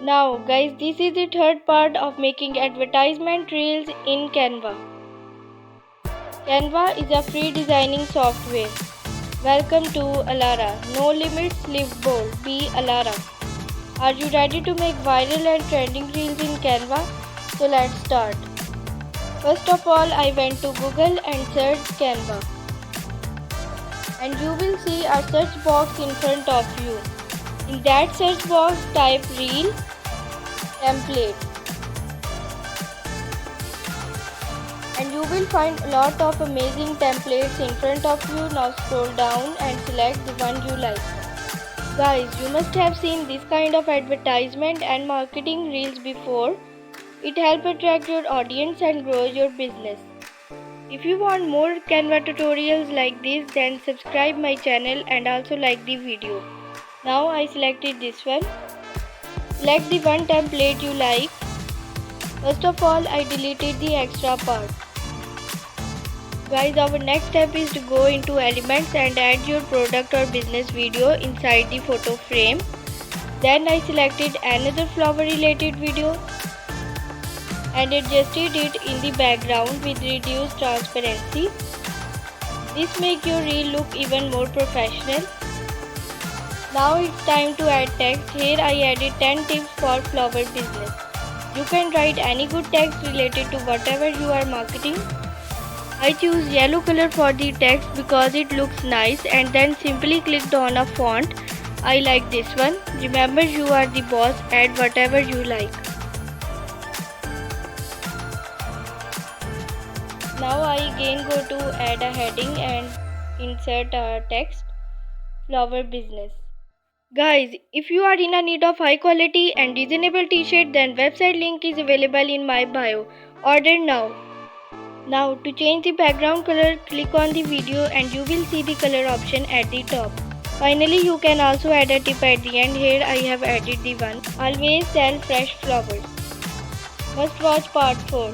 Now guys, this is the third part of making advertisement reels in Canva. Canva is a free designing software. Welcome to Alara. No limits, live bold. Be Alara. Are you ready to make viral and trending reels in Canva? So let's start. First of all, I went to Google and searched Canva. And you will see a search box in front of you. In that search box, type reel template. And you will find a lot of amazing templates in front of you. Now scroll down and select the one you like. Guys, you must have seen this kind of advertisement and marketing reels before. It helps attract your audience and grow your business. If you want more Canva tutorials like this, then subscribe my channel and also like the video. Now I selected this one. Select the one template you like. First of all, I deleted the extra part. Guys, our next step is to go into elements and add your product or business video inside the photo frame. Then I selected another flower related video and adjusted it in the background with reduced transparency. This makes your reel look even more professional. Now it's time to add text. Here I added 10 tips for flower business. You can write any good text related to whatever you are marketing. I choose yellow color for the text because it looks nice, and then simply clicked on a font. I like this one. Remember, you are the boss, add whatever you like. Now I again go to add a heading and insert a text, flower business. Guys, if you are in a need of high quality and reasonable t-shirt, then website link is available in my bio. Order now. Now to change the background color, click on the video and you will see the color option at the top. Finally, you can also add a tip at the end. Here I have added the one. Always sell fresh flowers. Must watch part 4.